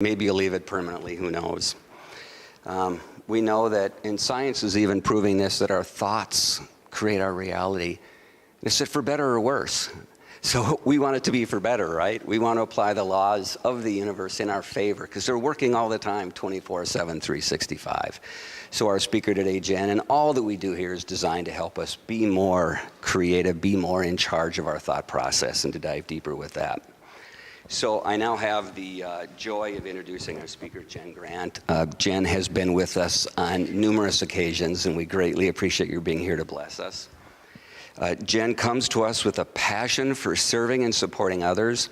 Maybe you'll leave it permanently, who knows. We know that, and science is even proving this, that our thoughts create our reality. Is it for better or worse? So we want it to be for better, right? We want to apply the laws of the universe in our favor because they're working all the time, 24/7, 365. So our speaker today, Jen, and all that we do here is designed to help us be more creative, be more in charge of our thought process, and to dive deeper with that. So I now have the joy of introducing our speaker, Jen Grant. Jen has been with us on numerous occasions, and we greatly appreciate your being here to bless us. Jen comes to us with a passion for serving and supporting others,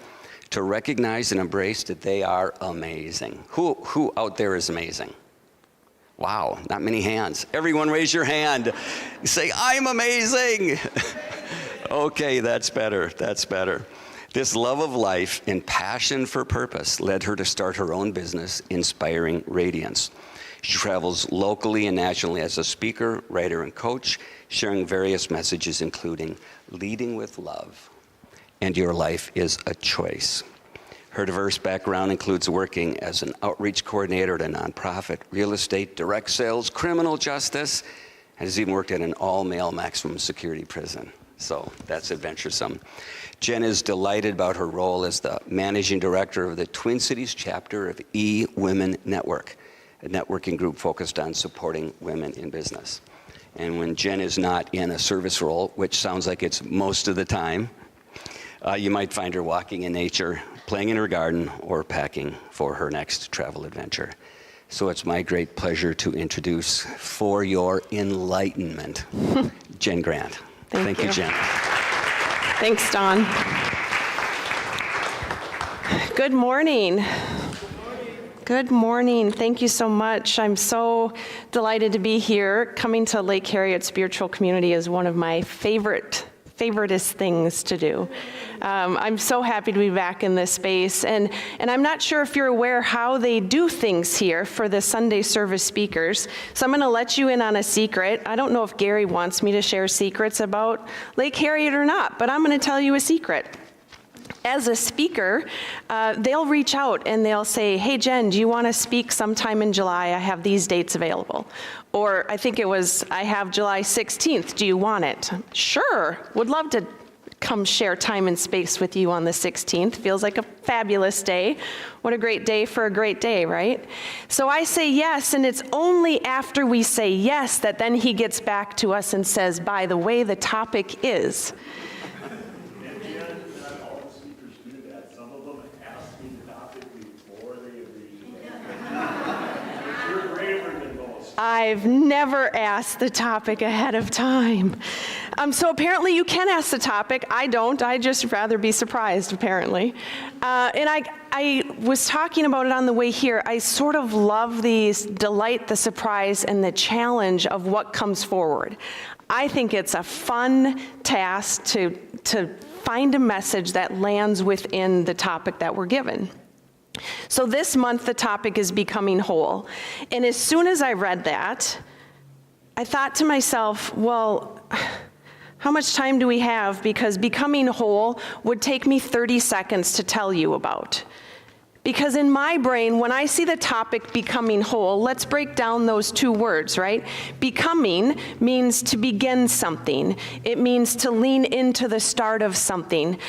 to recognize and embrace that they are amazing. Who out there is amazing? Wow, not many hands. Everyone raise your hand. Say, I'm amazing. Okay, that's better, that's better. This love of life and passion for purpose led her to start her own business, Inspiring Radiance. She travels locally and nationally as a speaker, writer, and coach, sharing various messages including leading with love and your life is a choice. Her diverse background includes working as an outreach coordinator at a nonprofit, real estate, direct sales, criminal justice, and has even worked at an all-male maximum security prison. So that's adventuresome. Jen is delighted about her role as the managing director of the Twin Cities chapter of E-Women Network, a networking group focused on supporting women in business. And when Jen is not in a service role, which sounds like it's most of the time, you might find her walking in nature, playing in her garden, or packing for her next travel adventure. So it's my great pleasure to introduce, for your enlightenment, Jen Grant. Thank you, Jen. Thanks, Don. Good morning. Good morning. Thank you so much. I'm so delighted to be here. Coming to Lake Harriet Spiritual Community is one of my favoriteest things to do. I'm so happy to be back in this space, and I'm not sure if you're aware how they do things here for the Sunday service speakers, so I'm going to let you in on a secret. I don't know if Gary wants me to share secrets about Lake Harriet or not, but I'm going to tell you a secret. As a speaker, they'll reach out and they'll say, hey Jen, do you want to speak sometime in July? I have these dates available. Or I think it was, I have July 16th, do you want it? Sure, would love to come share time and space with you on the 16th. Feels like a fabulous day. What a great day for a great day, right? So I say yes, and it's only after we say yes that then he gets back to us and says, by the way, the topic is. I've never asked the topic ahead of time. So apparently you can ask the topic. I don't. I just rather be surprised, apparently. And I was talking about it on the way here. I sort of love the delight, the surprise, and the challenge of what comes forward. I think it's a fun task to find a message that lands within the topic that we're given. So this month, the topic is becoming whole. And as soon as I read that, I thought to myself, well, how much time do we have? Because becoming whole would take me 30 seconds to tell you about. Because in my brain, when I see the topic becoming whole, let's break down those two words, right? Becoming means to begin something. It means to lean into the start of something.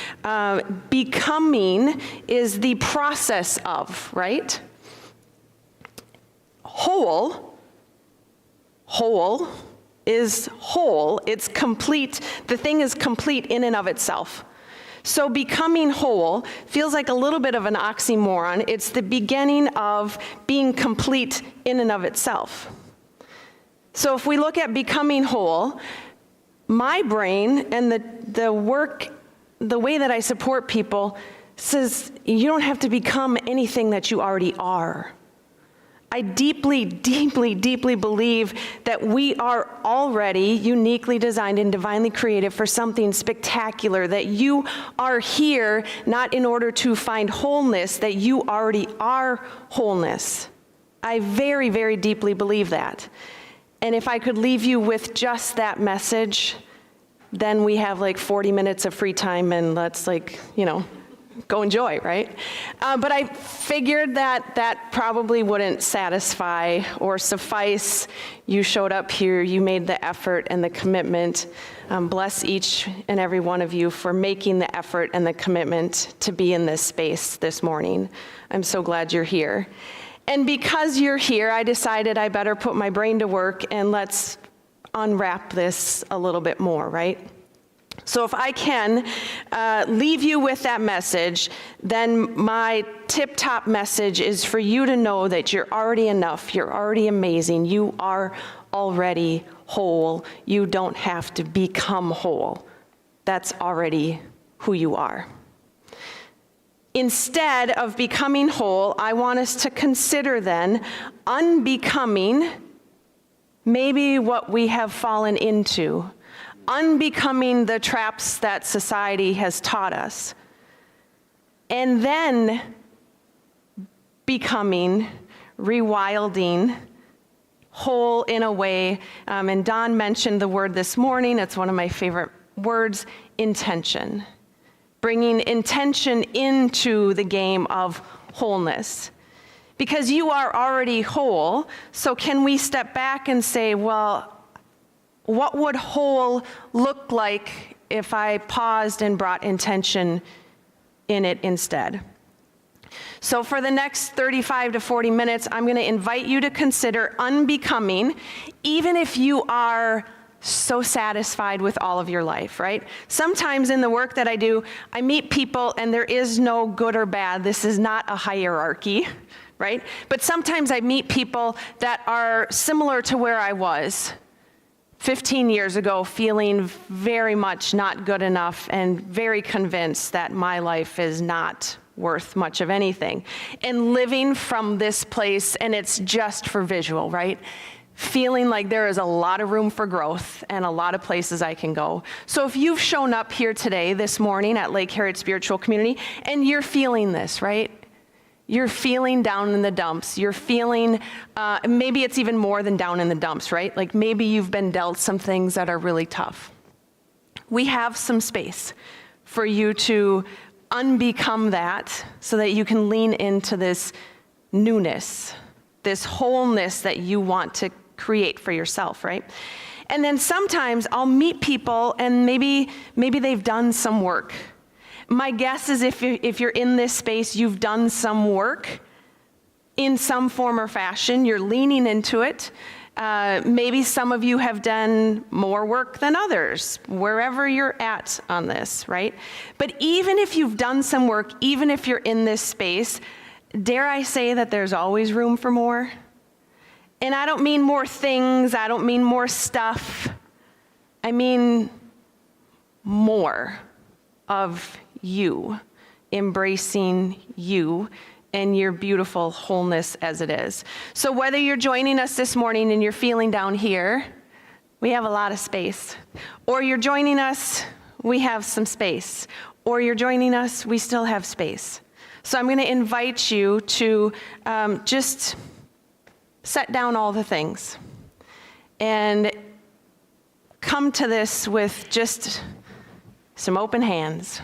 Becoming is the process of, right? Whole is whole. It's complete. The thing is complete in and of itself. So becoming whole feels like a little bit of an oxymoron. It's the beginning of being complete in and of itself. So if we look at becoming whole, my brain and the way that I support people says you don't have to become anything that you already are. I deeply, deeply, deeply believe that we are already uniquely designed and divinely created for something spectacular, that you are here not in order to find wholeness, that you already are wholeness. I very, very deeply believe that. And if I could leave you with just that message, then we have like 40 minutes of free time and let's go enjoy, right? But I figured that probably wouldn't satisfy or suffice. You showed up here, you made the effort and the commitment. Bless each and every one of you for making the effort and the commitment to be in this space this morning. I'm so glad you're here. And because you're here, I decided I better put my brain to work and let's unwrap this a little bit more, right? So if I can leave you with that message, then my tip-top message is for you to know that you're already enough, you're already amazing, you are already whole. You don't have to become whole. That's already who you are. Instead of becoming whole, I want us to consider then unbecoming maybe what we have fallen into, unbecoming the traps that society has taught us, and then becoming, rewilding, whole in a way, and Don mentioned the word this morning, it's one of my favorite words, intention. Bringing intention into the game of wholeness. Because you are already whole, so can we step back and say, well, what would whole look like if I paused and brought intention in it instead? So for the next 35 to 40 minutes, I'm going to invite you to consider unbecoming, even if you are so satisfied with all of your life, right? Sometimes in the work that I do, I meet people and there is no good or bad. This is not a hierarchy, right? But sometimes I meet people that are similar to where I was 15 years ago, feeling very much not good enough and very convinced that my life is not worth much of anything. And living from this place, and it's just for visual, right? Feeling like there is a lot of room for growth and a lot of places I can go. So if you've shown up here today, this morning at Lake Harriet Spiritual Community, and you're feeling this, right? You're feeling down in the dumps. You're feeling, maybe it's even more than down in the dumps, right? Like maybe you've been dealt some things that are really tough. We have some space for you to unbecome that so that you can lean into this newness, this wholeness that you want to create for yourself, right? And then sometimes I'll meet people and maybe they've done some work. My guess is if you're in this space, you've done some work in some form or fashion, you're leaning into it. Maybe some of you have done more work than others, wherever you're at on this, right? But even if you've done some work, even if you're in this space, dare I say that there's always room for more? And I don't mean more things, I don't mean more stuff. I mean more of you, embracing you and your beautiful wholeness as it is. So whether you're joining us this morning and you're feeling down here, we have a lot of space. Or you're joining us, we have some space. Or you're joining us, we still have space. So I'm going to invite you to just set down all the things and come to this with just some open hands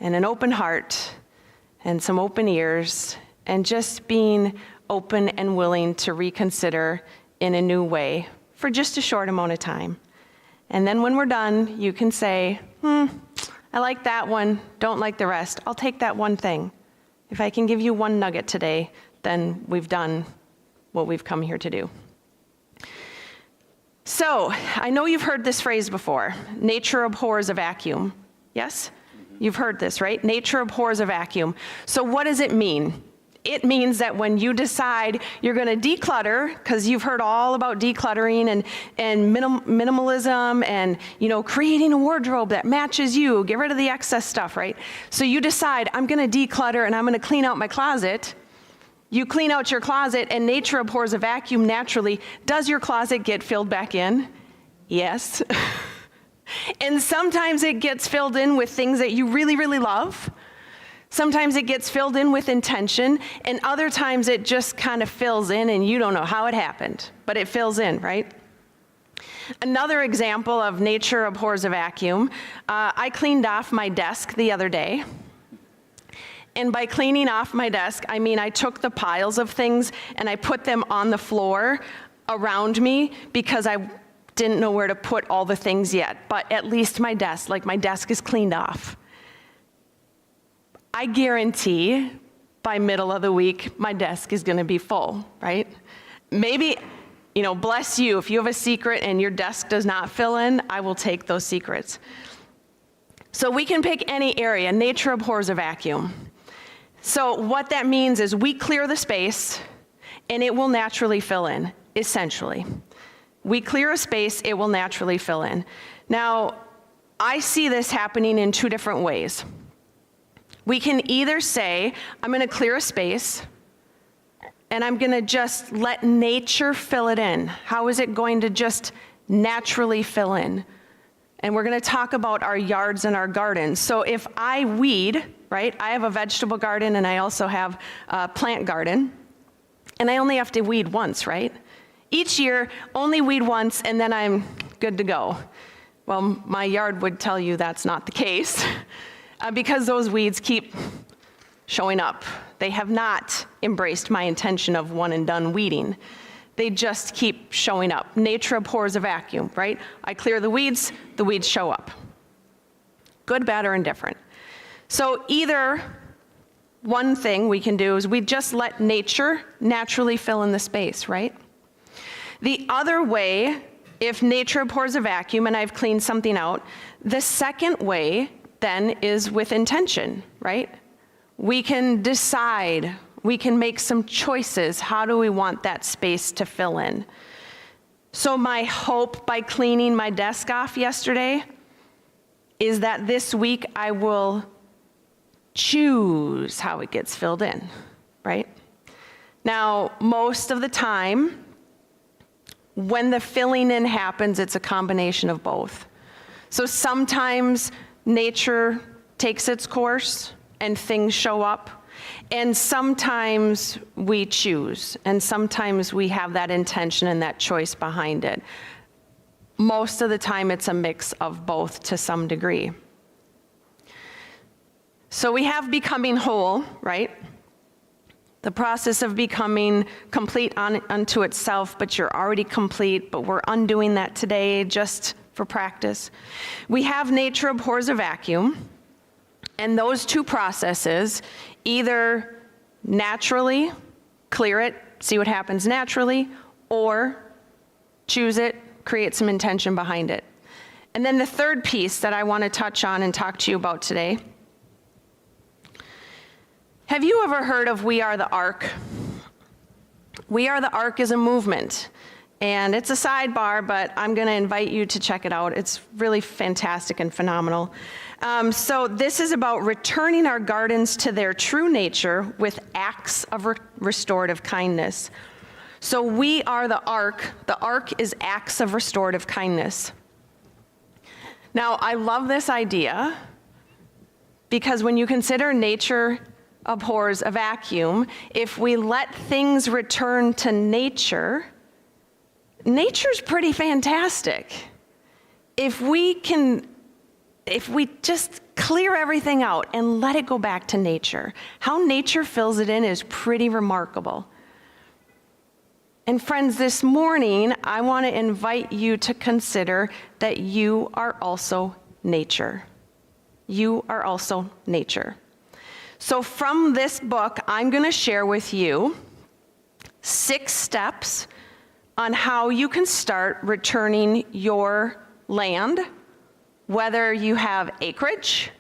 and an open heart and some open ears and just being open and willing to reconsider in a new way for just a short amount of time. And then when we're done, you can say, I like that one, don't like the rest. I'll take that one thing. If I can give you one nugget today, then we've done what we've come here to do. So, I know you've heard this phrase before, nature abhors a vacuum. Yes? You've heard this, right? Nature abhors a vacuum. So what does it mean? It means that when you decide you're going to declutter, because you've heard all about decluttering and minimalism and, creating a wardrobe that matches you, get rid of the excess stuff, right? So you decide, I'm going to declutter and I'm going to clean out my closet. You clean out your closet and nature abhors a vacuum naturally. Does your closet get filled back in? Yes. And sometimes it gets filled in with things that you really, really love. Sometimes it gets filled in with intention, and other times it just kind of fills in and you don't know how it happened, but it fills in, right? Another example of nature abhors a vacuum, I cleaned off my desk the other day. And by cleaning off my desk, I mean I took the piles of things and I put them on the floor around me because I didn't know where to put all the things yet. But at least my desk is cleaned off. I guarantee by middle of the week, my desk is going to be full, right? Maybe, bless you. If you have a secret and your desk does not fill in, I will take those secrets. So we can pick any area. Nature abhors a vacuum. So what that means is we clear the space and it will naturally fill in, essentially. We clear a space, it will naturally fill in. Now, I see this happening in two different ways. We can either say, I'm going to clear a space, and I'm going to just let nature fill it in. How is it going to just naturally fill in? And we're going to talk about our yards and our gardens. So if I weed, right, I have a vegetable garden and I also have a plant garden, and I only have to weed once, right? Each year, only weed once, and then I'm good to go. Well, my yard would tell you that's not the case. Because those weeds keep showing up. They have not embraced my intention of one and done weeding. They just keep showing up. Nature abhors a vacuum, right? I clear the weeds show up. Good, bad, or indifferent. So either one thing we can do is we just let nature naturally fill in the space, right? The other way, if nature abhors a vacuum and I've cleaned something out, the second way then is with intention, right? We can decide, we can make some choices. How do we want that space to fill in? So my hope by cleaning my desk off yesterday is that this week I will choose how it gets filled in, right? Now, most of the time, when the filling in happens, it's a combination of both. So sometimes nature takes its course and things show up. And sometimes we choose, and sometimes we have that intention and that choice behind it. Most of the time it's a mix of both to some degree. So we have becoming whole, right? The process of becoming complete unto itself, but you're already complete, but we're undoing that today just for practice. We have nature abhors a vacuum, and those two processes either naturally clear it, see what happens naturally, or choose it, create some intention behind it. And then the third piece that I want to touch on and talk to you about today. Have you ever heard of We Are the Ark? We Are the Ark is a movement. And it's a sidebar, but I'm going to invite you to check it out. It's really fantastic and phenomenal. So this is about returning our gardens to their true nature with acts of restorative kindness. So we are the ark. The ark is acts of restorative kindness. Now, I love this idea because when you consider nature abhors a vacuum, if we let things return to nature, nature's pretty fantastic. If we just clear everything out and let it go back to nature, how nature fills it in is pretty remarkable. And friends, this morning, I want to invite you to consider that you are also nature. You are also nature. So from this book, I'm going to share with you 6 steps on how you can start returning your land, whether you have acreage,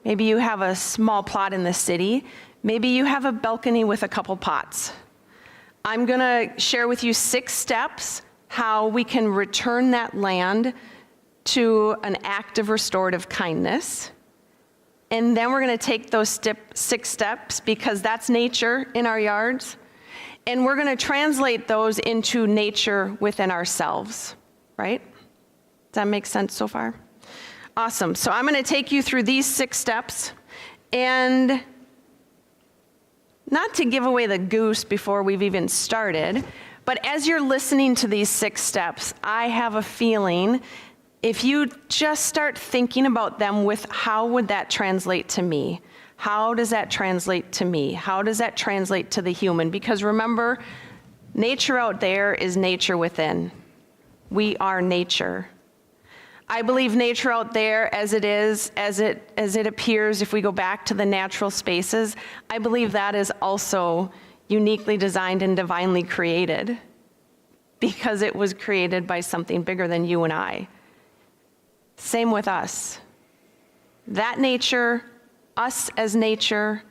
maybe you have a small plot in the city, maybe you have a balcony with a couple pots. I'm going to share with you 6 steps how we can return that land to an act of restorative kindness. And then we're going to take those 6 steps, because that's nature in our yards, and we're going to translate those into nature within ourselves, right? Does that make sense so far? Awesome. So I'm going to take you through these 6 steps, and not to give away the goose before we've even started, but as you're listening to these 6 steps, I have a feeling if you just start thinking about them with how would that translate to me? How does that translate to me? How does that translate to the human? Because remember, nature out there is nature within. We are nature. I believe nature out there as it is, as it appears, if we go back to the natural spaces, I believe that is also uniquely designed and divinely created, because it was created by something bigger than you and I. Same with us. That nature, us as nature,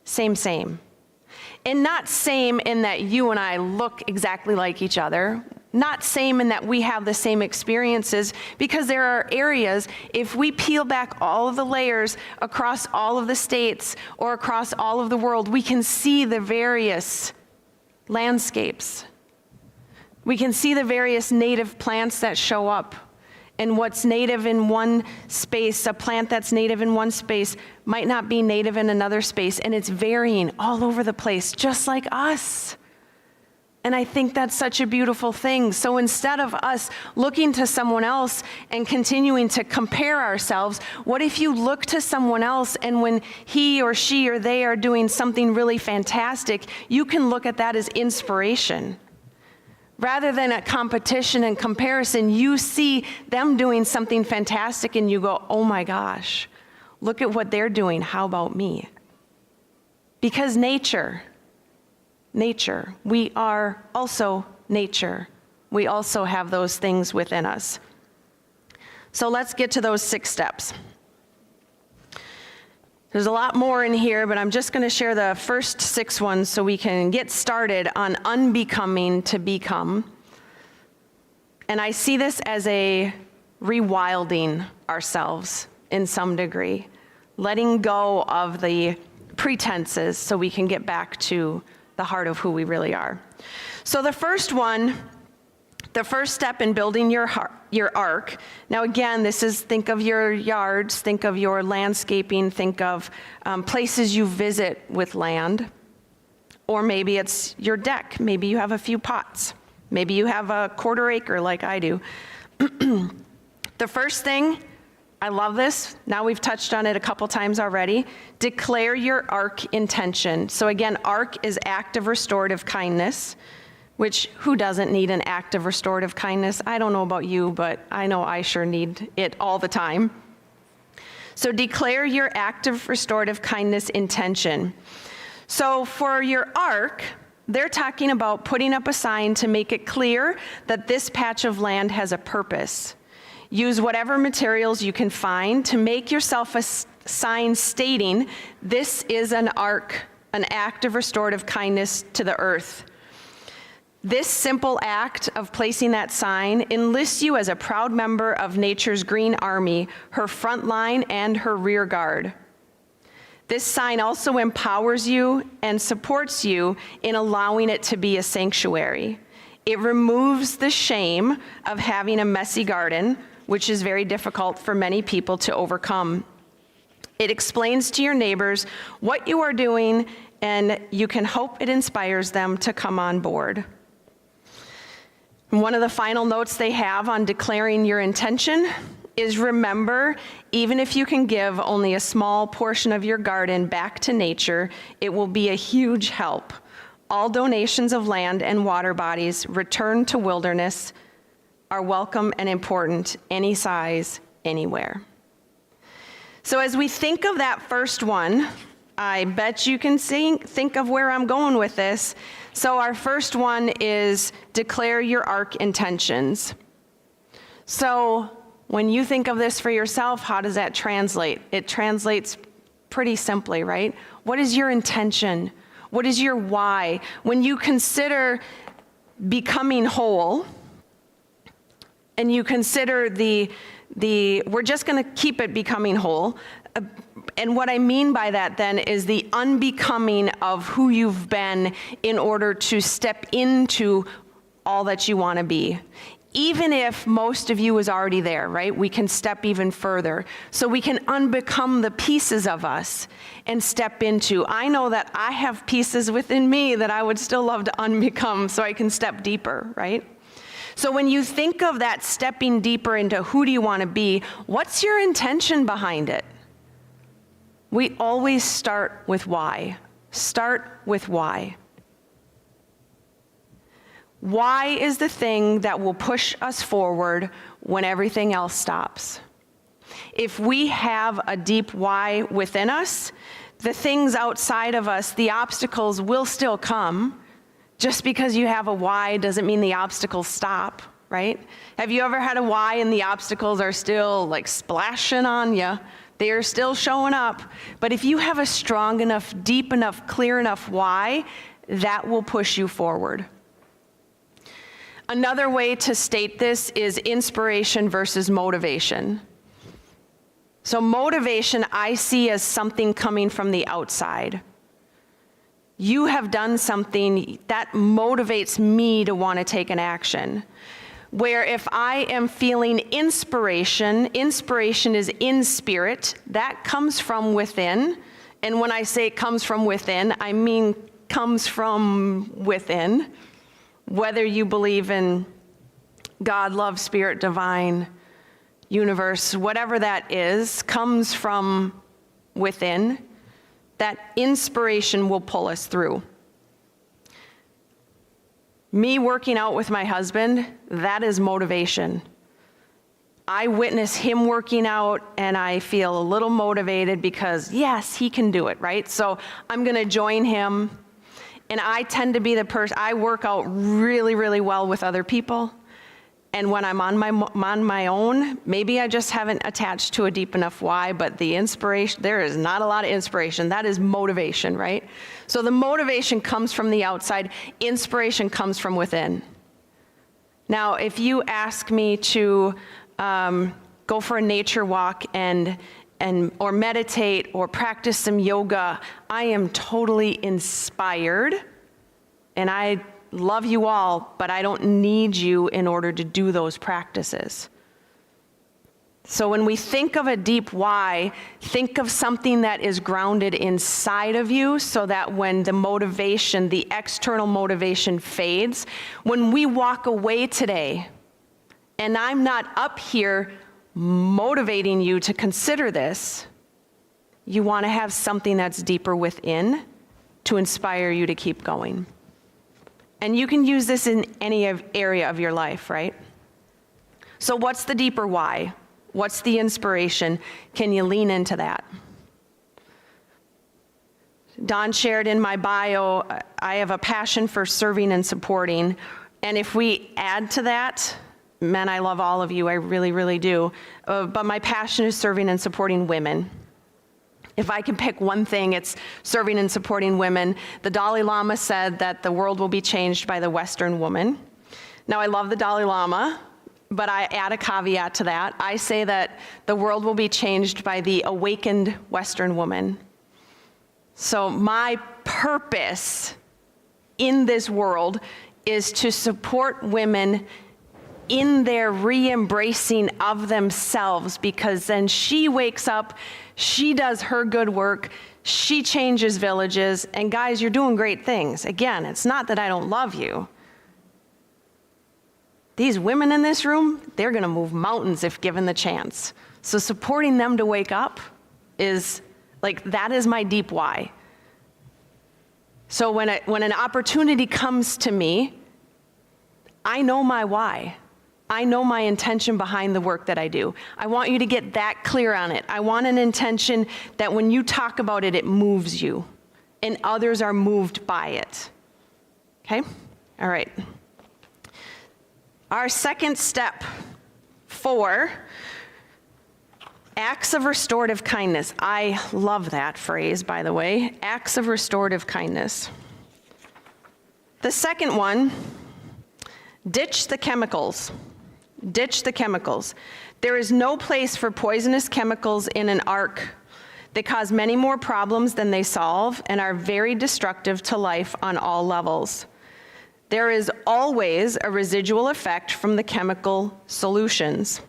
same. And not same in that you and I look exactly like each other, not same in that we have the same experiences, because there are areas, if we peel back all of the layers across all of the states or across all of the world, we can see the various landscapes. We can see the various native plants that show up. And what's native in one space, a plant that's native in one space, might not be native in another space, and it's varying all over the place, just like us. And I think that's such a beautiful thing. So instead of us looking to someone else and continuing to compare ourselves, what if you look to someone else, and when he or she or they are doing something really fantastic, you can look at that as inspiration. Rather than a competition and comparison, you see them doing something fantastic and you go, oh my gosh, look at what they're doing, how about me? Because nature, we are also nature. We also have those things within us. So let's get to those 6 steps. There's a lot more in here, but I'm just going to share the first 6 ones so we can get started on unbecoming to become. And I see this as a rewilding ourselves in some degree, letting go of the pretenses so we can get back to the heart of who we really are. So the first one, the first step in building your ark. Now again, this is, think of your yards, think of your landscaping, think of places you visit with land. Or maybe it's your deck. Maybe you have a few pots. Maybe you have a 1/4 acre like I do. The first thing, I love this. Now we've touched on it a couple times already. Declare your ark intention. So again, ark is active restorative kindness, which who doesn't need an act of restorative kindness? I don't know about you, but I know I sure need it all the time. So declare your active restorative kindness intention. So for your ark, they're talking about putting up a sign to make it clear that this patch of land has a purpose. Use whatever materials you can find to make yourself a sign stating this is an ark, an act of restorative kindness to the earth. This simple act of placing that sign enlists you as a proud member of nature's green army, her front line and her rear guard. This sign also empowers you and supports you in allowing it to be a sanctuary. It removes the shame of having a messy garden, which is very difficult for many people to overcome. It explains to your neighbors what you are doing, and you can hope it inspires them to come on board. One of the final notes they have on declaring your intention is, remember, even if you can give only a small portion of your garden back to nature, it will be a huge help. All donations of land and water bodies returned to wilderness are welcome and important, any size, anywhere. So as we think of that first one, I bet you can think of where I'm going with this. So our first one is declare your ark intentions. So when you think of this for yourself, how does that translate? It translates pretty simply, right? What is your intention? What is your why? When you consider becoming whole, and you consider we're just going to keep it becoming whole. And what I mean by that then is the unbecoming of who you've been in order to step into all that you want to be. Even if most of you is already there, right? We can step even further. So we can unbecome the pieces of us and step into. I know that I have pieces within me that I would still love to unbecome so I can step deeper, right? So when you think of that stepping deeper into who do you want to be, what's your intention behind it? We always start with why. Start with why. Why is the thing that will push us forward when everything else stops. If we have a deep why within us, the things outside of us, the obstacles will still come. Just because you have a why doesn't mean the obstacles stop, right? Have you ever had a why and the obstacles are still like splashing on you? They are still showing up. But if you have a strong enough, deep enough, clear enough why, that will push you forward. Another way to state this is inspiration versus motivation. So motivation I see as something coming from the outside. You have done something that motivates me to want to take an action. Where if I am feeling inspiration is in spirit, that comes from within. And when I say it comes from within, I mean comes from within. Whether you believe in God, love, spirit, divine, universe, whatever that is, comes from within. That inspiration will pull us through. Me working out with my husband, that is motivation. I witness him working out and I feel a little motivated because, yes, he can do it, right? So I'm going to join him. And I tend to be the person, I work out really, really well with other people. And when I'm on my own, maybe I just haven't attached to a deep enough why, but the inspiration, there is not a lot of inspiration. That is motivation, right? So the motivation comes from the outside. Inspiration comes from within. Now, if you ask me to go for a nature walk or meditate or practice some yoga, I am totally inspired, and I love you all, but I don't need you in order to do those practices. So when we think of a deep why, think of something that is grounded inside of you so that when the motivation, the external motivation fades, when we walk away today, and I'm not up here motivating you to consider this, you want to have something that's deeper within to inspire you to keep going. And you can use this in any area of your life, right? So what's the deeper why? What's the inspiration? Can you lean into that? Don shared in my bio, I have a passion for serving and supporting. And if we add to that, men, I love all of you, I really, really do. But my passion is serving and supporting women. If I can pick one thing, it's serving and supporting women. The Dalai Lama said that the world will be changed by the Western woman. Now, I love the Dalai Lama, but I add a caveat to that. I say that the world will be changed by the awakened Western woman. So my purpose in this world is to support women in their re-embracing of themselves, because then she wakes up, she does her good work, she changes villages, and guys, you're doing great things. Again, it's not that I don't love you. These women in this room, they're gonna move mountains if given the chance. So supporting them to wake up is, that is my deep why. So when an opportunity comes to me, I know my why. I know my intention behind the work that I do. I want you to get that clear on it. I want an intention that when you talk about it, it moves you, and others are moved by it. Okay? All right. Our second step, 4, acts of restorative kindness. I love that phrase, by the way, acts of restorative kindness. The second one, ditch the chemicals. Ditch the chemicals. There is no place for poisonous chemicals in an ark. They cause many more problems than they solve and are very destructive to life on all levels. There is always a residual effect from the chemical solutions.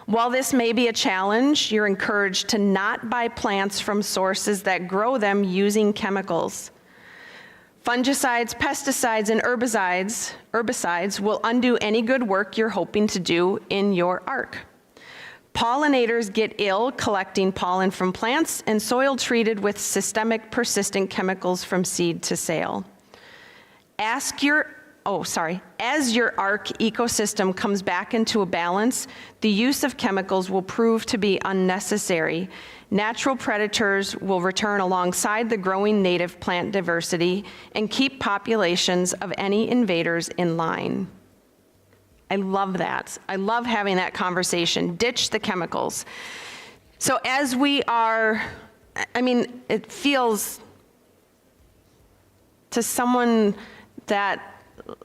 While this may be a challenge, you're encouraged to not buy plants from sources that grow them using chemicals. Fungicides, pesticides, and herbicides will undo any good work you're hoping to do in your ark. Pollinators get ill collecting pollen from plants, and soil treated with systemic persistent chemicals from seed to sale. As your ARC ecosystem comes back into a balance, the use of chemicals will prove to be unnecessary. Natural predators will return alongside the growing native plant diversity and keep populations of any invaders in line. I love that. I love having that conversation. Ditch the chemicals. So as we are, it feels to someone that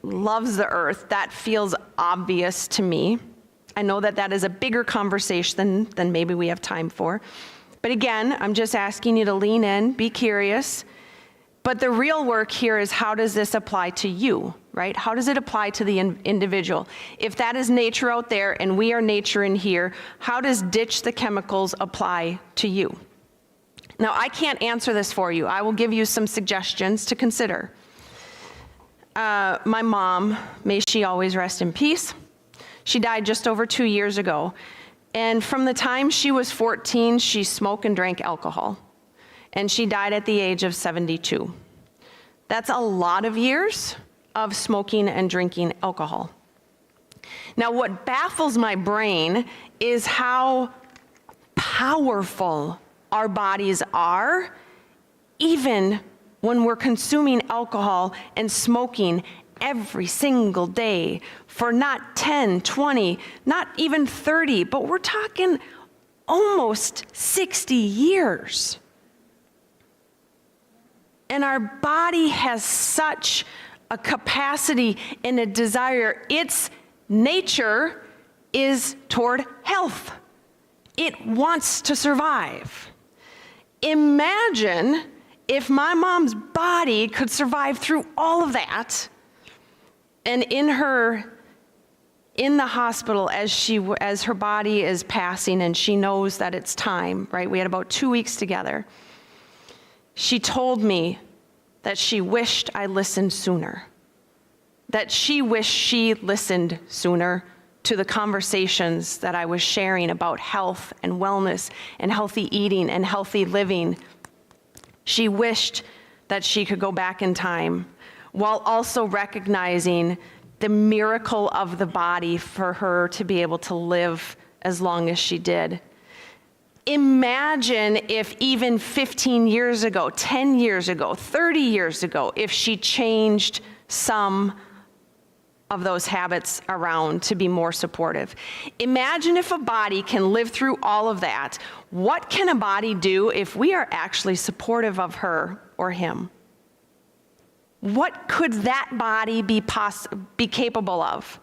loves the earth, that feels obvious to me. I know that that is a bigger conversation than maybe we have time for. But again, I'm just asking you to lean in, be curious. But the real work here is, how does this apply to you, right? How does it apply to the individual? If that is nature out there and we are nature in here, how does ditch the chemicals apply to you? Now, I can't answer this for you. I will give you some suggestions to consider. My mom, may she always rest in peace, she died just over 2 years ago. And from the time she was 14, she smoked and drank alcohol. And she died at the age of 72. That's a lot of years of smoking and drinking alcohol. Now, what baffles my brain is how powerful our bodies are, even when we're consuming alcohol and smoking every single day for not 10, 20, not even 30, but we're talking almost 60 years. And our body has such a capacity and a desire. Its nature is toward health. It wants to survive. Imagine if my mom's body could survive through all of that, and in the hospital as her body is passing and she knows that it's time, right? We had about 2 weeks together. She told me that she wished I listened sooner, that she wished she listened sooner to the conversations that I was sharing about health and wellness and healthy eating and healthy living. She wished that she could go back in time, while also recognizing the miracle of the body for her to be able to live as long as she did. Imagine if even 15 years ago, 10 years ago, 30 years ago, if she changed some of those habits around to be more supportive. Imagine if a body can live through all of that. What can a body do if we are actually supportive of her or him? What could that body be capable of?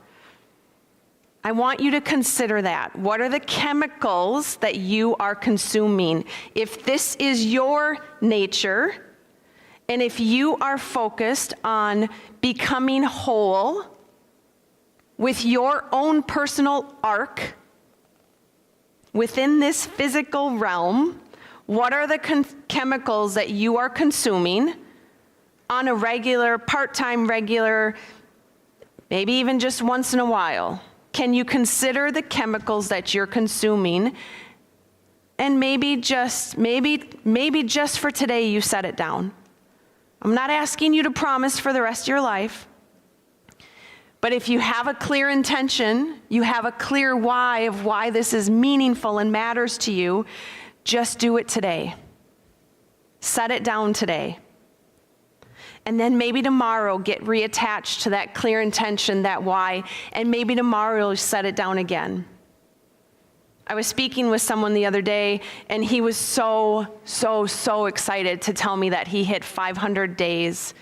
I want you to consider that. What are the chemicals that you are consuming? If this is your nature, and if you are focused on becoming whole with your own personal arc within this physical realm, what are the chemicals that you are consuming on a regular, part-time, regular, maybe even just once in a while? Can you consider the chemicals that you're consuming? And maybe just for today you set it down. I'm not asking you to promise for the rest of your life. But if you have a clear intention, you have a clear why of why this is meaningful and matters to you, just do it today. Set it down today. And then maybe tomorrow get reattached to that clear intention, that why, and maybe tomorrow you'll set it down again. I was speaking with someone the other day, and he was so excited to tell me that he hit 500 days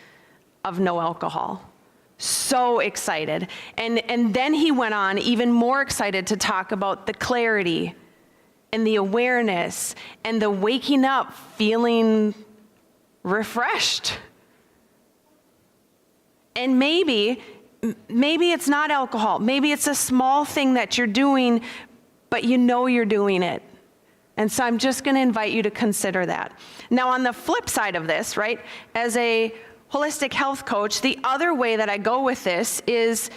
of no alcohol. So excited. And then he went on even more excited to talk about the clarity and the awareness and the waking up feeling refreshed. And maybe it's not alcohol. Maybe it's a small thing that you're doing, but you know you're doing it. And so I'm just going to invite you to consider that. Now, on the flip side of this, right, as a holistic health coach, the other way that I go with this is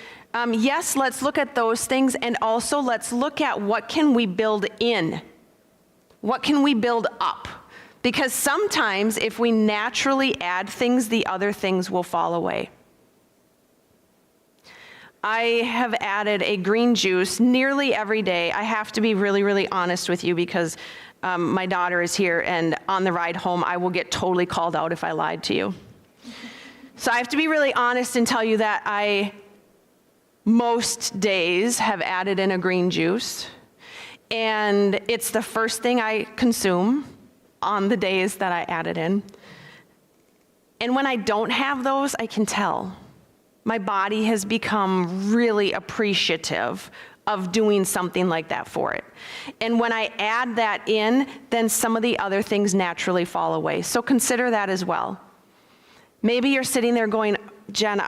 Yes, let's look at those things, and also let's look at what can we build in? What can we build up? Because sometimes if we naturally add things, the other things will fall away. I have added a green juice nearly every day. I have to be really, really honest with you because my daughter is here, and on the ride home, I will get totally called out if I lied to you. So I have to be really honest and tell you that I most days have added in a green juice, and it's the first thing I consume on the days that I add it in. And when I don't have those, I can tell. My body has become really appreciative of doing something like that for it. And when I add that in, then some of the other things naturally fall away. So consider that as well. Maybe you're sitting there going, Jen,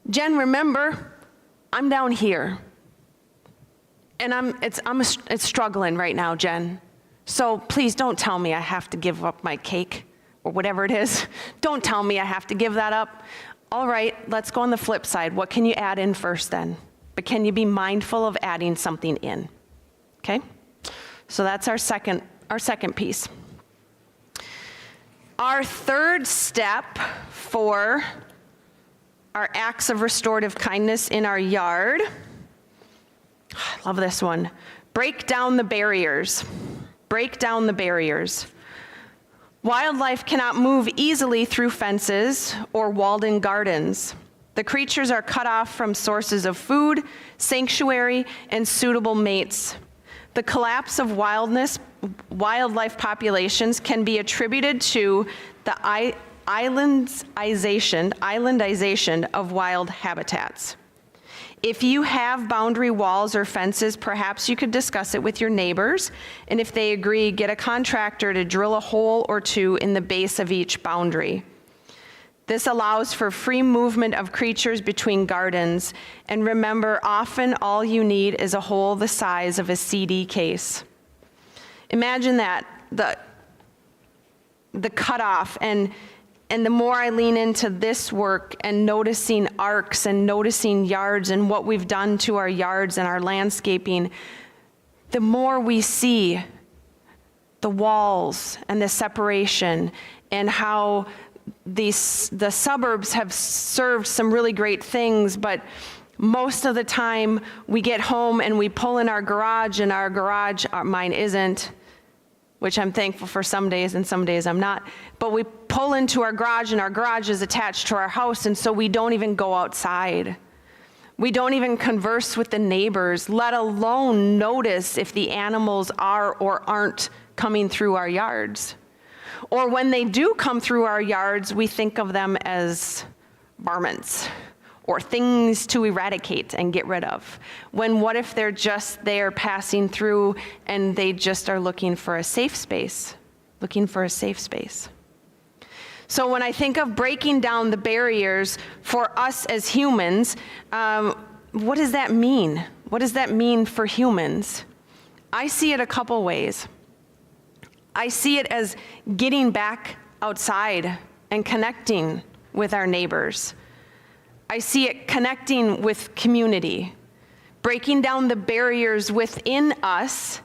Jen, remember, I'm down here. And it's struggling right now, Jen. So please don't tell me I have to give up my cake or whatever it is. Don't tell me I have to give that up. All right, let's go on the flip side. What can you add in first then? But can you be mindful of adding something in? Okay? So that's our second piece. Our third step for our acts of restorative kindness in our yard, I love this one. Break down the barriers. Break down the barriers. Wildlife cannot move easily through fences or walled-in gardens. The creatures are cut off from sources of food, sanctuary, and suitable mates. The collapse of wildlife populations can be attributed to the islandization of wild habitats. If you have boundary walls or fences, perhaps you could discuss it with your neighbors, and if they agree, get a contractor to drill a hole or two in the base of each boundary. This allows for free movement of creatures between gardens, and remember, often all you need is a hole the size of a CD case. Imagine that, the cutoff, and the more I lean into this work and noticing arcs and noticing yards and what we've done to our yards and our landscaping, the more we see the walls and the separation and how the suburbs have served some really great things, but most of the time we get home and we pull in our garage, and our garage, mine isn't, which I'm thankful for some days and some days I'm not, but we pull into our garage and our garage is attached to our house, and so we don't even go outside. We don't even converse with the neighbors, let alone notice if the animals are or aren't coming through our yards. Or when they do come through our yards, we think of them as varmints or things to eradicate and get rid of. When what if they're just there passing through and they just are looking for a safe space, So when I think of breaking down the barriers for us as humans, what does that mean? What does that mean for humans? I see it a couple ways. I see it as getting back outside and connecting with our neighbors. I see it connecting with community, breaking down the barriers within us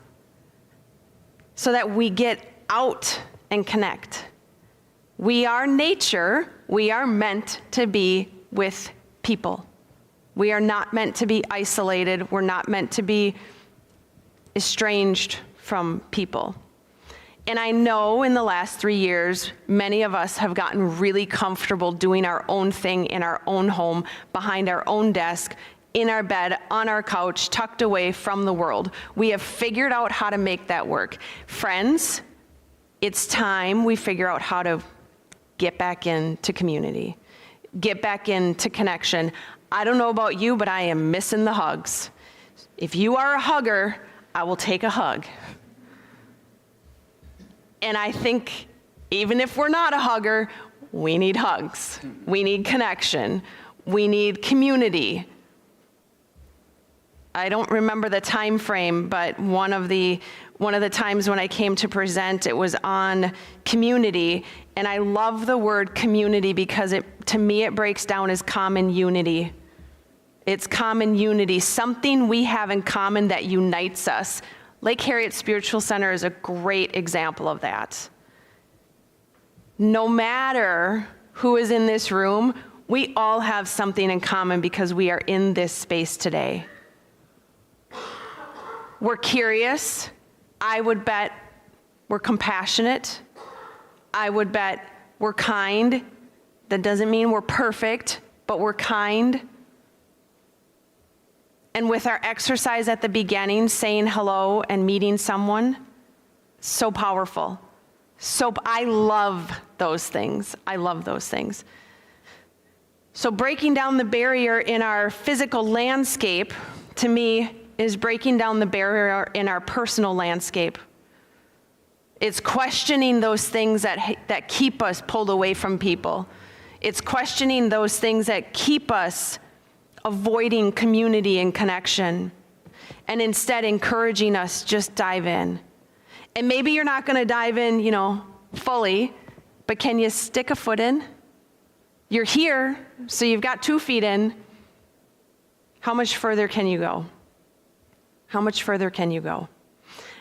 so that we get out and connect. We are nature. We are meant to be with people. We are not meant to be isolated. We're not meant to be estranged from people. And I know in the last 3 years, many of us have gotten really comfortable doing our own thing in our own home, behind our own desk, in our bed, on our couch, tucked away from the world. We have figured out how to make that work. Friends, it's time we figure out how to get back into community, get back into connection. I don't know about you, but I am missing the hugs. If you are a hugger, I will take a hug. And I think even if we're not a hugger, we need hugs. We need connection. We need community. I don't remember the time frame, but one of the times when I came to present, it was on community, and I love the word community because to me it breaks down as common unity. It's common unity, something we have in common that unites us. Lake Harriet Spiritual Center is a great example of that. No matter who is in this room, we all have something in common because we are in this space today. We're curious. I would bet we're compassionate. I would bet we're kind. That doesn't mean we're perfect, but we're kind. And with our exercise at the beginning, saying hello and meeting someone, so powerful. I love those things. I love those things. So breaking down the barrier in our physical landscape, to me, is breaking down the barrier in our personal landscape. It's questioning those things that keep us pulled away from people. It's questioning those things that keep us avoiding community and connection, and instead encouraging us, just dive in. And maybe you're not going to dive in, fully, but can you stick a foot in? You're here, so you've got 2 feet in. How much further can you go? How much further can you go?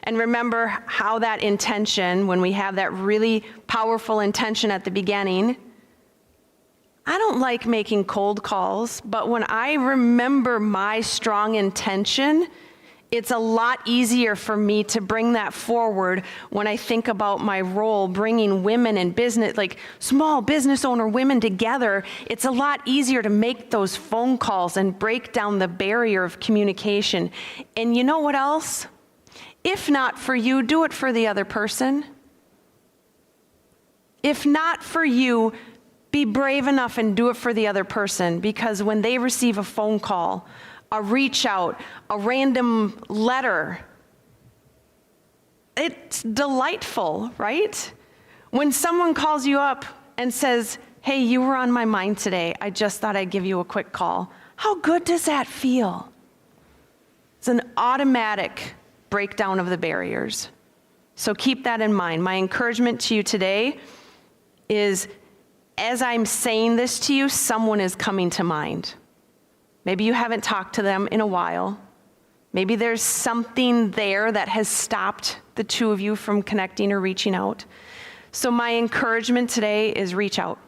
And remember how that intention, when we have that really powerful intention at the beginning, I don't like making cold calls, but when I remember my strong intention, it's a lot easier for me to bring that forward when I think about my role bringing women in business, like small business owner women together. It's a lot easier to make those phone calls and break down the barrier of communication. And you know what else? If not for you, do it for the other person. If not for you, be brave enough and do it for the other person, because when they receive a phone call, a reach out, a random letter, it's delightful, right? When someone calls you up and says, hey, you were on my mind today, I just thought I'd give you a quick call. How good does that feel? It's an automatic breakdown of the barriers. So keep that in mind. My encouragement to you today is, as I'm saying this to you, someone is coming to mind. Maybe you haven't talked to them in a while. Maybe there's something there that has stopped the two of you from connecting or reaching out. So my encouragement today is reach out.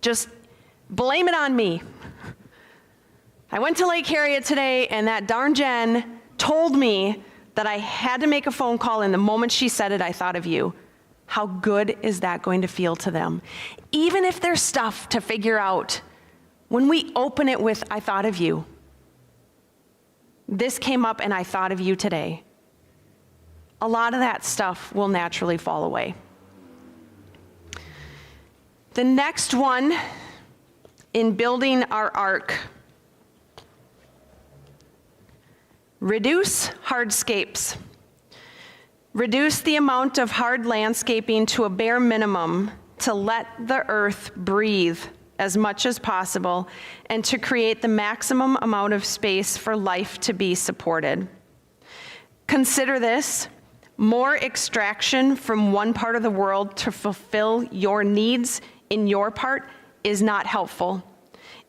Just blame it on me. I went to Lake Harriet today, and that darn Jen told me that I had to make a phone call, and the moment she said it, I thought of you. How good is that going to feel to them? Even if there's stuff to figure out, when we open it with, I thought of you. This came up and I thought of you today. A lot of that stuff will naturally fall away. The next one in building our arc, reduce hardscapes. Reduce the amount of hard landscaping to a bare minimum to let the earth breathe as much as possible and to create the maximum amount of space for life to be supported. Consider this: more extraction from one part of the world to fulfill your needs in your part is not helpful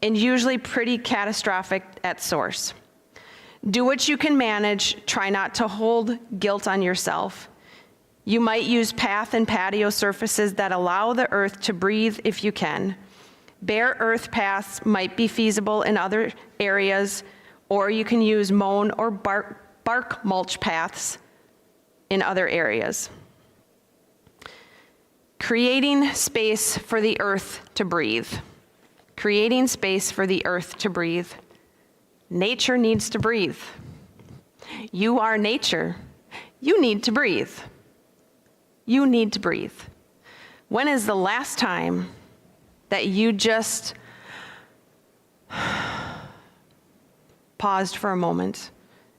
and usually pretty catastrophic at source. Do what you can manage. Try not to hold guilt on yourself. You might use path and patio surfaces that allow the earth to breathe if you can. Bare earth paths might be feasible in other areas, or you can use mown or bark mulch paths in other areas. Creating space for the earth to breathe. Creating space for the earth to breathe. Nature needs to breathe. You are nature. You need to breathe. You need to breathe. When is the last time that you just paused for a moment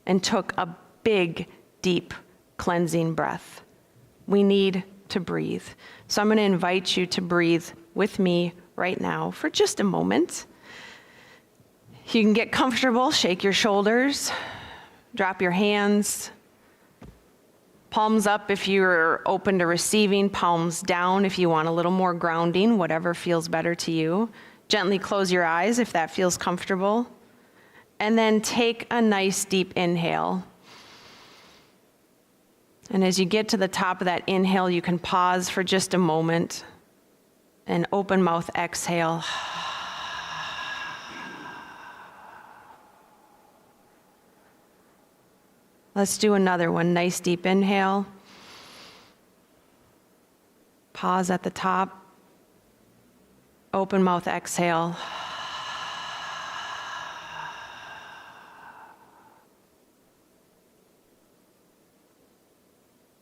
and took a big, deep, cleansing breath? We need to breathe. So I'm going to invite you to breathe with me right now for just a moment. You can get comfortable, shake your shoulders, drop your hands, palms up if you're open to receiving, palms down if you want a little more grounding, whatever feels better to you. Gently close your eyes if that feels comfortable. And then take a nice deep inhale. And as you get to the top of that inhale, you can pause for just a moment and open mouth exhale. Let's do another one. Nice deep inhale. Pause at the top. Open mouth exhale.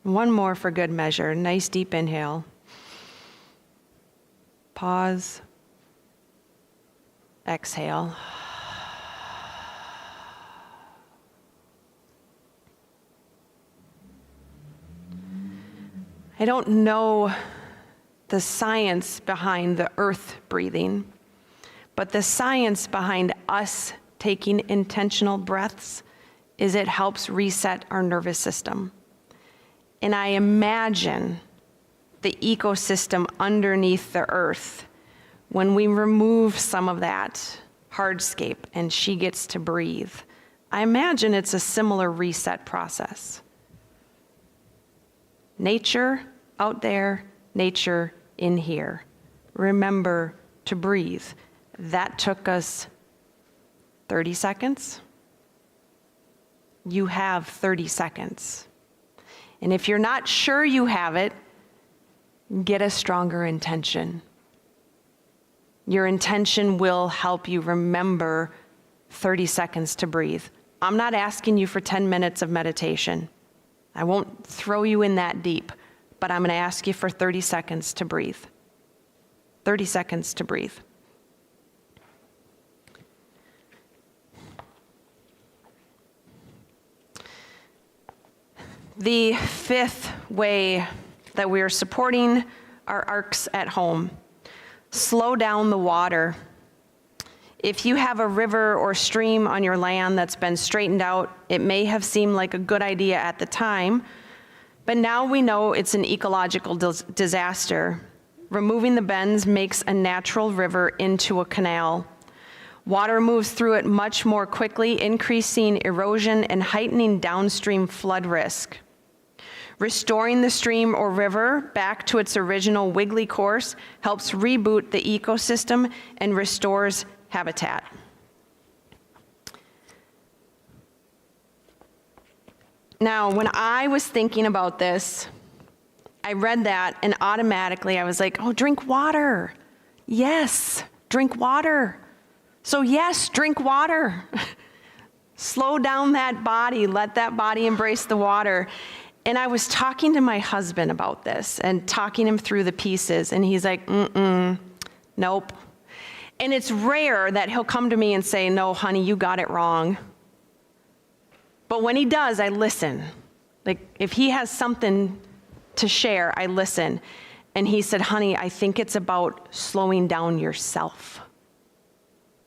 One more for good measure. Nice deep inhale. Pause. Exhale. I don't know the science behind the earth breathing, but the science behind us taking intentional breaths is it helps reset our nervous system. And I imagine the ecosystem underneath the earth, when we remove some of that hardscape and she gets to breathe, I imagine it's a similar reset process. Nature out there, nature in here. Remember to breathe. That took us 30 seconds. You have 30 seconds. And if you're not sure you have it, get a stronger intention. Your intention will help you remember 30 seconds to breathe. I'm not asking you for 10 minutes of meditation. I won't throw you in that deep, but I'm going to ask you for 30 seconds to breathe. 30 seconds to breathe. The fifth way that we are supporting our arcs at home: slow down the water. If you have a river or stream on your land that's been straightened out, it may have seemed like a good idea at the time, but now we know it's an ecological disaster. Removing the bends makes a natural river into a canal. Water moves through it much more quickly, increasing erosion and heightening downstream flood risk. Restoring the stream or river back to its original wiggly course helps reboot the ecosystem and restores habitat. Now, when I was thinking about this, I read that and automatically I was like, oh, drink water. Yes, drink water. So yes, drink water. Slow down that body, let that body embrace the water. And I was talking to my husband about this and talking him through the pieces, and he's like, nope. And it's rare that he'll come to me and say, no, honey, you got it wrong. But when he does, I listen. Like, if he has something to share, I listen. And he said, honey, I think it's about slowing down yourself.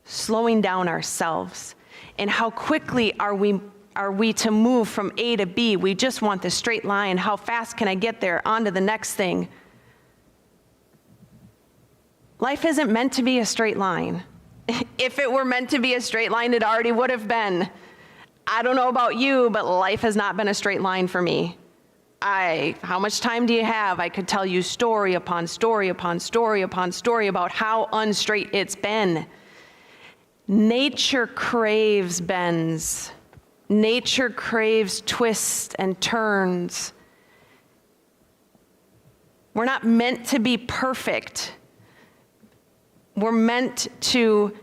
Slowing down ourselves. And how quickly are we to move from A to B? We just want the straight line. How fast can I get there? On to the next thing. Life isn't meant to be a straight line. If it were meant to be a straight line, it already would have been. I don't know about you, but life has not been a straight line for me. How much time do you have? I could tell you story upon story upon story upon story about how unstraight it's been. Nature craves bends. Nature craves twists and turns. We're not meant to be perfect. We're meant to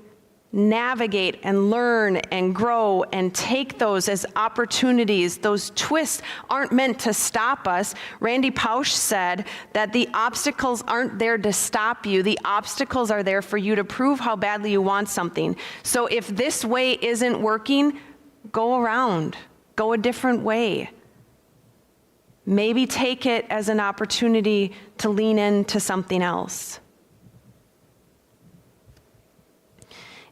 navigate and learn and grow and take those as opportunities. Those twists aren't meant to stop us. Randy Pausch said that the obstacles aren't there to stop you. The obstacles are there for you to prove how badly you want something. So if this way isn't working, go around, go a different way. Maybe take it as an opportunity to lean into something else.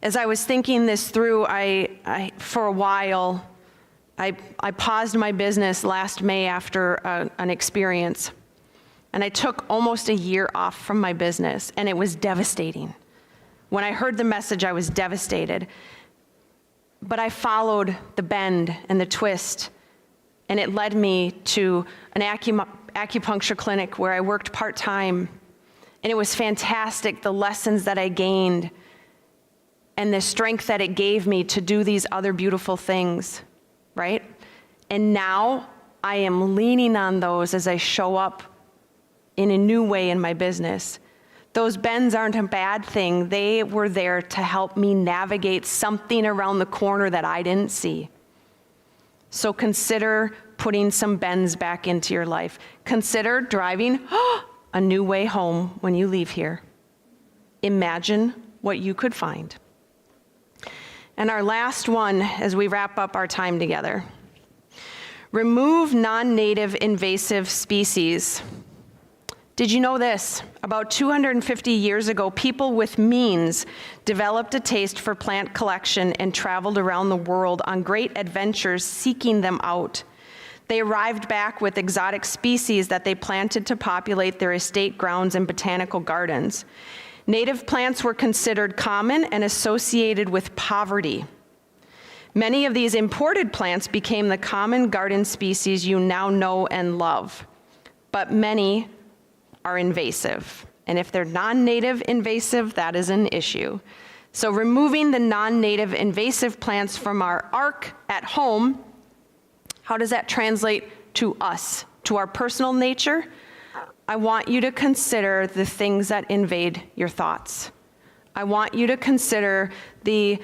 As I was thinking this through, for a while, I paused my business last May after an experience. And I took almost a year off from my business, and it was devastating. When I heard the message, I was devastated. But I followed the bend and the twist, and it led me to an acupuncture clinic where I worked part-time. And it was fantastic, the lessons that I gained and the strength that it gave me to do these other beautiful things, right? And now I am leaning on those as I show up in a new way in my business. Those bends aren't a bad thing. They were there to help me navigate something around the corner that I didn't see. So consider putting some bends back into your life. Consider driving a new way home when you leave here. Imagine what you could find. And our last one as we wrap up our time together. Remove non-native invasive species. Did you know this? About 250 years ago, people with means developed a taste for plant collection and traveled around the world on great adventures seeking them out. They arrived back with exotic species that they planted to populate their estate grounds and botanical gardens. Native plants were considered common and associated with poverty. Many of these imported plants became the common garden species you now know and love, but many are invasive. And if they're non-native invasive, that is an issue. So removing the non-native invasive plants from our ark at home, how does that translate to us, to our personal nature? I want you to consider the things that invade your thoughts. I want you to consider the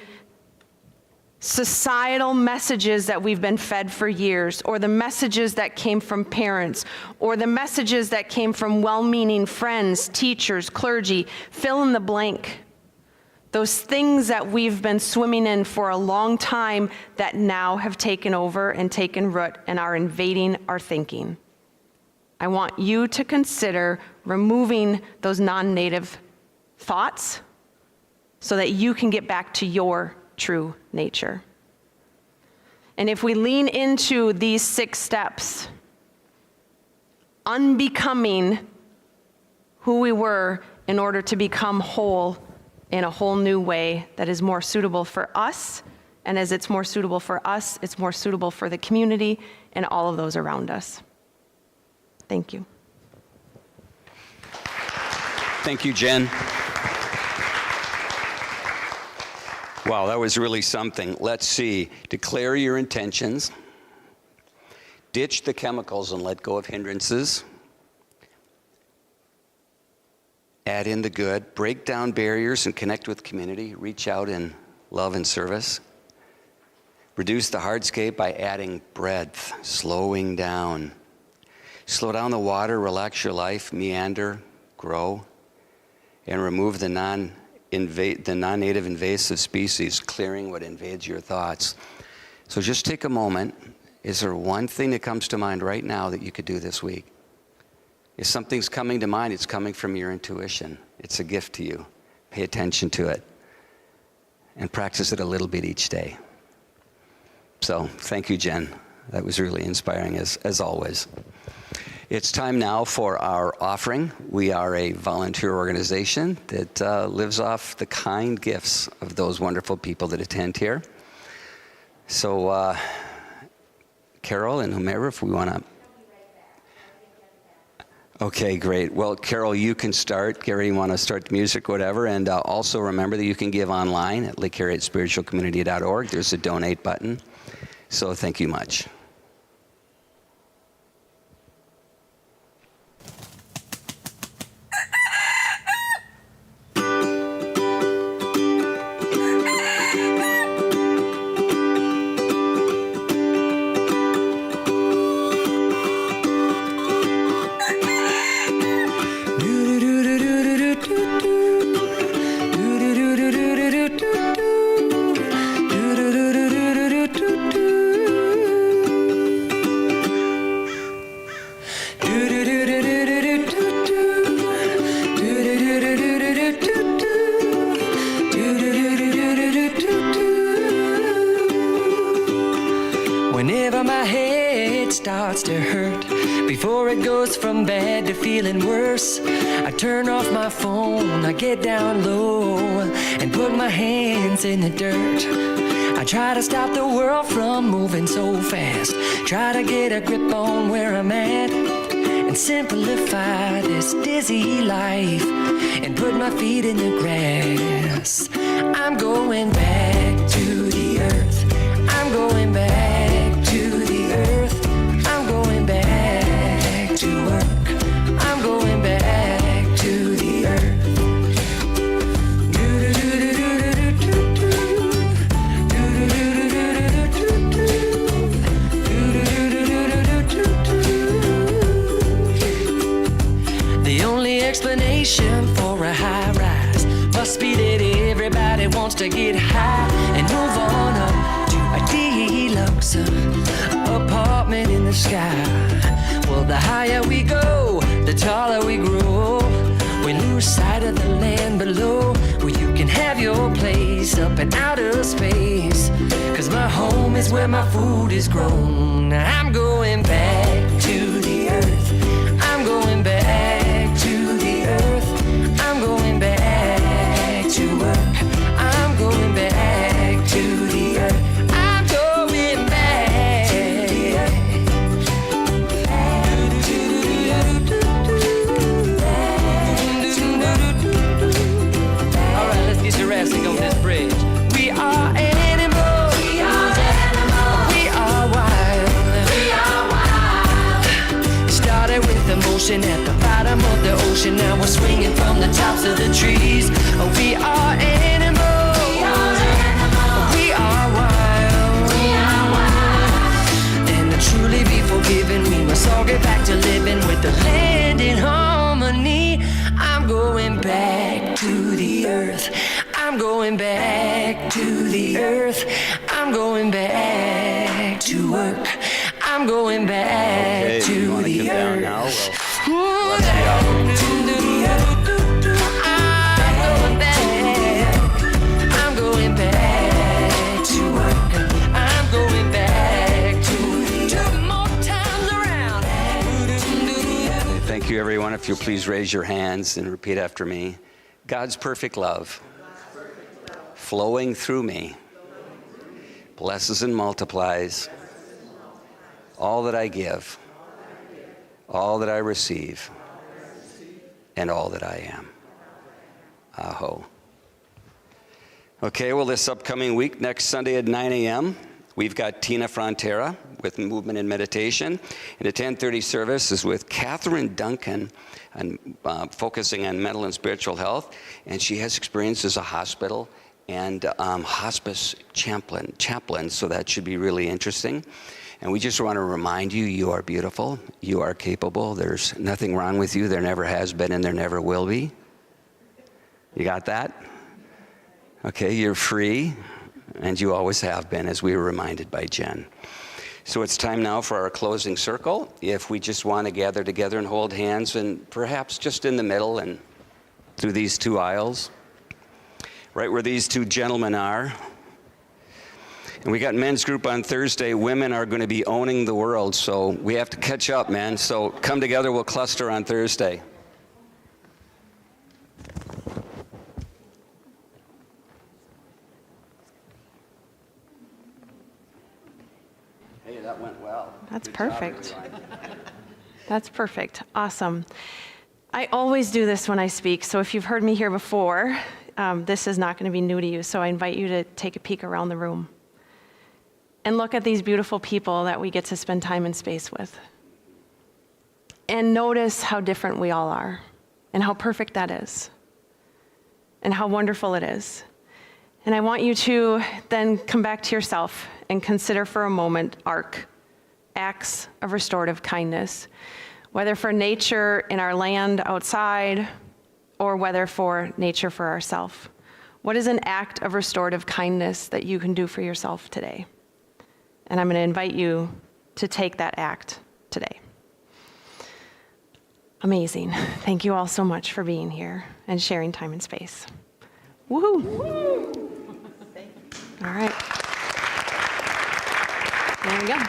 societal messages that we've been fed for years, or the messages that came from parents, or the messages that came from well-meaning friends, teachers, clergy, fill in the blank. Those things that we've been swimming in for a long time that now have taken over and taken root and are invading our thinking. I want you to consider removing those non-native thoughts so that you can get back to your true nature. And if we lean into these 6 steps, unbecoming who we were in order to become whole in a whole new way that is more suitable for us, and as it's more suitable for us, it's more suitable for the community and all of those around us. Thank you. Thank you, Jen. Wow, that was really something. Let's see. Declare your intentions. Ditch the chemicals and let go of hindrances. Add in the good. Break down barriers and connect with community. Reach out in love and service. Reduce the hardscape by adding breadth, slowing down. Slow down the water, relax your life, meander, grow, and remove the non-native invasive species, clearing what invades your thoughts. So just take a moment. Is there one thing that comes to mind right now that you could do this week? If something's coming to mind, it's coming from your intuition. It's a gift to you. Pay attention to it and practice it a little bit each day. So thank you, Jen. That was really inspiring as always. It's time now for our offering. We are a volunteer organization that lives off the kind gifts of those wonderful people that attend here. So Carol and whomever, if we want to. Okay, great. Well, Carol, you can start. Gary, you want to start the music, whatever. And also remember that you can give online at lakeharrietspiritualcommunity.org. There's a donate button. So thank you much. it starts to hurt. Before it goes from bad to feeling worse, I turn off my phone, I get down low and put my hands in the dirt. I try to stop the world from moving so fast, try to get a grip on where I'm at, and simplify this dizzy life and put my feet in the grass. I'm going back to the earth. I'm going back to the earth. I'm going back to work. I'm going back to the earth. The only explanation for a high rise must be that everybody wants to get high and move on up to a deluxe apartment in the sky. Well, the higher we go, the taller we grow. We lose sight of the land below, where you can have your place up in outer space. 'Cause my home is where my food is grown. I'm going back to the earth. I'm going back to the earth. I'm going back to work. I'm going back to the earth. I'm going back to the earth. All right, let's get Jurassic on this bridge. We are animals. We are animals. We are wild. We are wild. Started with emotion at the bottom of the ocean. Now we're swinging from the tops of the trees. We are animals. We are animals. We are wild. We are wild. And to truly be forgiven, we must all get back to living with the land in harmony. I'm going back to the earth. I'm going back to the earth. I'm going back to work. I'm going back Okay, to you want to the come down earth. now? Ooh, back to the earth. I'm going back. I'm going back to work. I'm going back to two more times around. Thank you, everyone. If you'll please raise your hands and repeat after me. God's perfect love, flowing through me, blesses and multiplies all that I give, all that I receive, and all that I am. Aho. Okay, well, this upcoming week, next Sunday at 9 a.m., we've got Tina Frontera with Movement and Meditation. And a 10:30 service is with Catherine Duncan, and focusing on mental and spiritual health. And she has experience as a hospital and hospice chaplain, so that should be really interesting. And we just want to remind you, you are beautiful, you are capable, there's nothing wrong with you, there never has been and there never will be. You got that? Okay, you're free, and you always have been, as we were reminded by Jen. So it's time now for our closing circle. If we just want to gather together and hold hands, and perhaps just in the middle and through these two aisles, right where these two gentlemen are. And we got men's group on Thursday. Women are going to be owning the world, so we have to catch up, man. So come together, we'll cluster on Thursday. Hey, that went well. That's Good job, perfect. everyone. That's perfect. Awesome. I always do this when I speak, so if you've heard me here before, this is not going to be new to you, so I invite you to take a peek around the room and look at these beautiful people that we get to spend time and space with. And notice how different we all are, and how perfect that is, and how wonderful it is. And I want you to then come back to yourself and consider for a moment acts of restorative kindness, whether for nature in our land outside, or whether for nature for ourselves. What is an act of restorative kindness that you can do for yourself today? And I'm going to invite you to take that act today. Amazing. Thank you all so much for being here and sharing time and space. Woohoo! All right. There we go.